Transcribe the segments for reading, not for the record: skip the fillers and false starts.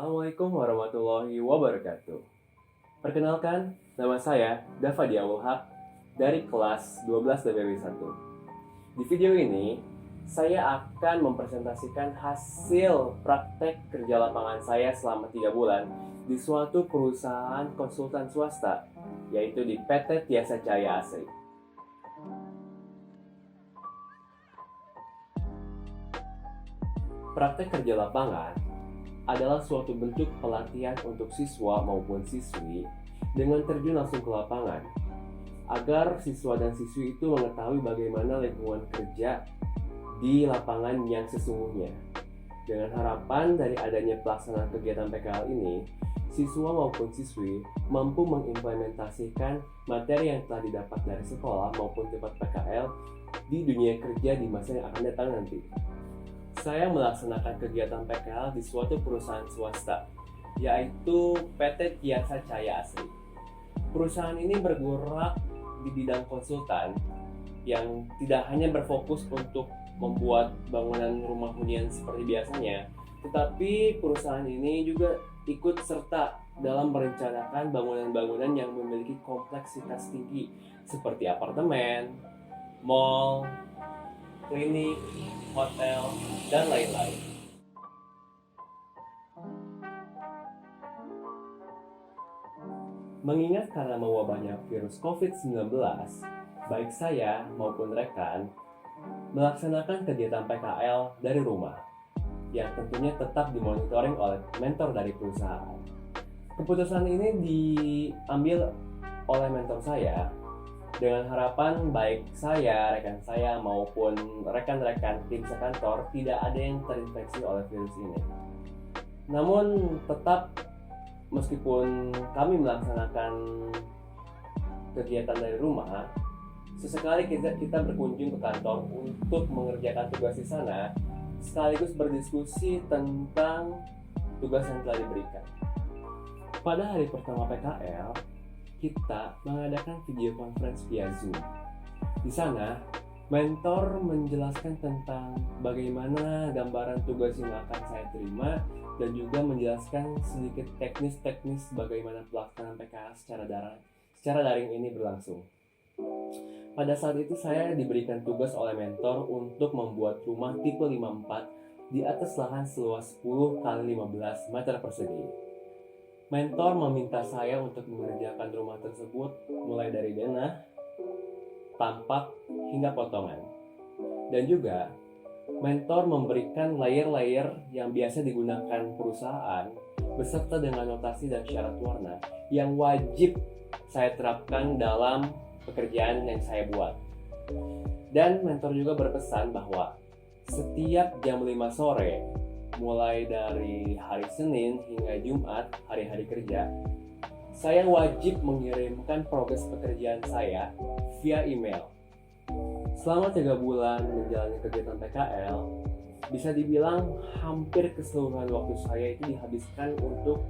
Assalamualaikum warahmatullahi wabarakatuh. Perkenalkan, nama saya Dava Diawul Haq dari kelas 12 DPW 1. Di video ini, saya akan mempresentasikan hasil praktek kerja lapangan saya selama 3 bulan di suatu perusahaan konsultan swasta, yaitu di PT Tiasa Cahaya Asri. Praktek kerja lapangan adalah suatu bentuk pelatihan untuk siswa maupun siswi dengan terjun langsung ke lapangan, agar siswa dan siswi itu mengetahui bagaimana lingkungan kerja di lapangan yang sesungguhnya. Dengan harapan dari adanya pelaksanaan kegiatan PKL ini, siswa maupun siswi mampu mengimplementasikan materi yang telah didapat dari sekolah maupun tempat PKL di dunia kerja di masa yang akan datang nanti. Saya melaksanakan kegiatan PKL di suatu perusahaan swasta, yaitu PT Tiasa Cahaya Asri. Perusahaan ini bergerak di bidang konsultan yang tidak hanya berfokus untuk membuat bangunan rumah hunian seperti biasanya, tetapi perusahaan ini juga ikut serta dalam merencanakan bangunan-bangunan yang memiliki kompleksitas tinggi seperti apartemen, mall, klinik, hotel, dan lain-lain. Mengingat karena mewabahnya virus COVID-19, baik saya maupun rekan melaksanakan kegiatan PKL dari rumah, yang tentunya tetap dimonitoring oleh mentor dari perusahaan. Keputusan ini diambil oleh mentor saya dengan harapan baik saya, rekan saya, maupun rekan-rekan tim sekantor tidak ada yang terinfeksi oleh virus ini. Namun tetap meskipun kami melaksanakan kegiatan dari rumah, sesekali kita berkunjung ke kantor untuk mengerjakan tugas di sana, sekaligus berdiskusi tentang tugas yang telah diberikan. Pada hari pertama PKL, kita mengadakan video conference via Zoom. Di sana, mentor menjelaskan tentang bagaimana gambaran tugas yang akan saya terima dan juga menjelaskan sedikit teknis-teknis bagaimana pelaksanaan PKL secara daring ini berlangsung. Pada saat itu saya diberikan tugas oleh mentor untuk membuat rumah tipe 54 di atas lahan seluas 10 x 15 meter persegi. Mentor meminta saya untuk mengerjakan rumah tersebut mulai dari denah, tampak, hingga potongan. Dan juga, mentor memberikan layer-layer yang biasa digunakan perusahaan beserta dengan notasi dan syarat warna yang wajib saya terapkan dalam pekerjaan yang saya buat. Dan mentor juga berpesan bahwa setiap jam 5 sore, mulai dari hari Senin hingga Jumat, hari-hari kerja, saya wajib mengirimkan progres pekerjaan saya via email. Selama 3 bulan menjalani kegiatan PKL, bisa dibilang hampir keseluruhan waktu saya itu dihabiskan untuk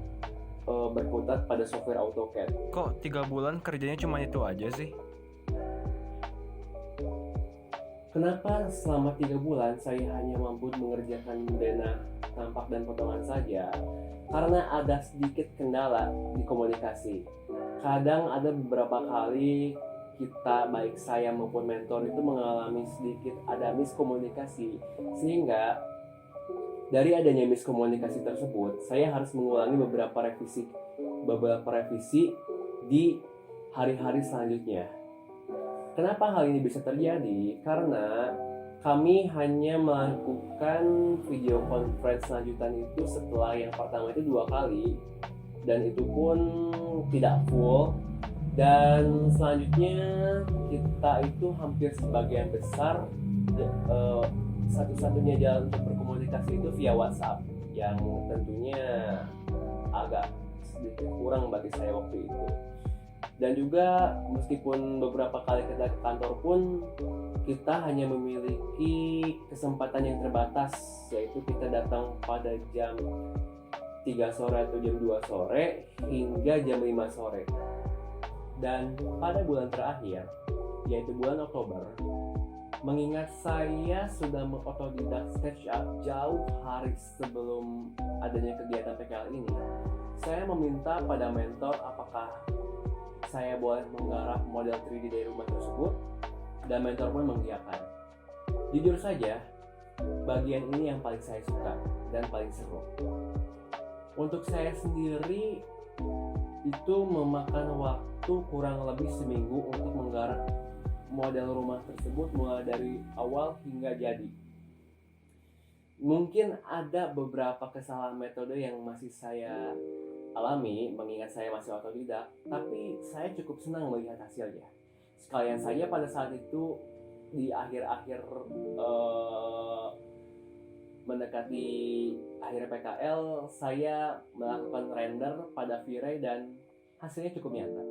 berkutat pada software AutoCAD. Kok 3 bulan kerjanya cuma itu aja sih? Kenapa selama 3 bulan saya hanya mampu mengerjakan denah, tampak, dan potongan saja? Karena ada sedikit kendala di komunikasi. Kadang ada beberapa kali kita, baik saya maupun mentor itu mengalami sedikit ada miskomunikasi. Sehingga dari adanya miskomunikasi tersebut, saya harus mengulangi beberapa revisi di hari-hari selanjutnya. Kenapa hal ini bisa terjadi? Karena kami hanya melakukan video conference lanjutan itu setelah yang pertama itu 2 kali, dan itu pun tidak full. Dan selanjutnya kita itu hampir sebagian besar satu-satunya jalan untuk berkomunikasi itu via WhatsApp, yang tentunya agak sedikit kurang bagi saya waktu itu. Dan juga meskipun beberapa kali kita ke kantor pun kita hanya memiliki kesempatan yang terbatas, yaitu kita datang pada jam 3 sore atau jam 2 sore hingga jam 5 sore. Dan pada bulan terakhir, yaitu bulan Oktober, Mengingat saya sudah mengotodidak SketchUp jauh hari sebelum adanya kegiatan PKL ini, saya meminta pada mentor apakah saya boleh menggarap model 3D dari rumah tersebut, dan mentor pun mengiyakan. Jujur saja, bagian ini yang paling saya suka dan paling seru. Untuk saya sendiri, itu memakan waktu kurang lebih seminggu untuk menggarap model rumah tersebut mulai dari awal hingga jadi. Mungkin ada beberapa kesalahan metode yang masih saya alami mengingat saya masih otodidak, tapi saya cukup senang melihat hasilnya. Sekalian saja pada saat itu di akhir-akhir mendekati akhir PKL, saya melakukan render pada V-Ray dan hasilnya cukup nyata.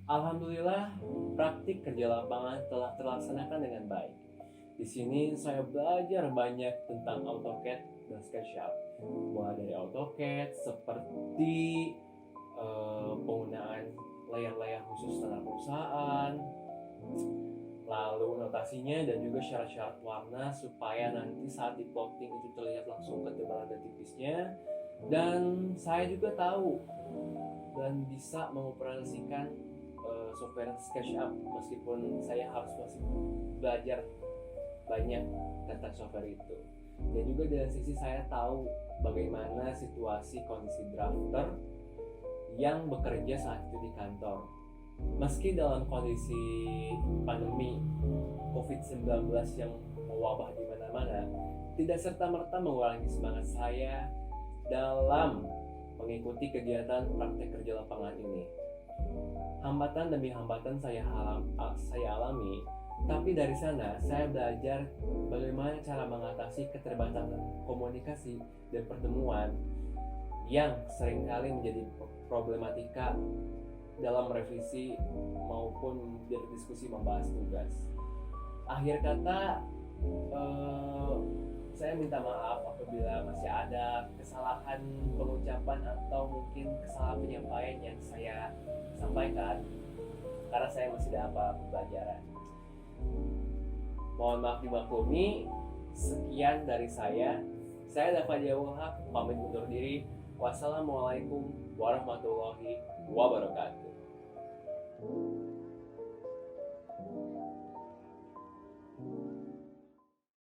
Alhamdulillah, praktik kerja lapangan telah terlaksanakan dengan baik. Di sini saya belajar banyak tentang AutoCAD dan SketchUp, mulai dari AutoCAD seperti penggunaan layer-layer khusus standar perusahaan, lalu notasinya dan juga syarat-syarat warna supaya nanti saat di-plotting itu terlihat langsung ketebalan dan tipisnya. Dan saya juga tahu dan bisa mengoperasikan software SketchUp meskipun saya harus masih belajar banyak tentang software itu. Dan juga dari sisi saya tahu bagaimana situasi kondisi drafter yang bekerja saat itu di kantor. Meski dalam kondisi pandemi COVID-19 yang mewabah di mana-mana, tidak serta-merta mengurangi semangat saya dalam mengikuti kegiatan praktek kerja lapangan ini. Hambatan demi hambatan saya alami, tapi dari sana saya belajar bagaimana cara mengatasi keterbatasan komunikasi dan pertemuan yang seringkali menjadi problematika dalam revisi maupun berdiskusi membahas tugas. Akhir kata, saya minta maaf apabila masih ada kesalahan pengucapan atau mungkin kesalahan penyampaian yang saya sampaikan, karena saya masih dapat pembelajaran. Mohon maaf dimaklumi. Sekian dari saya. Saya Dava Jawahak, pamit undur diri. Wassalamualaikum warahmatullahi wabarakatuh.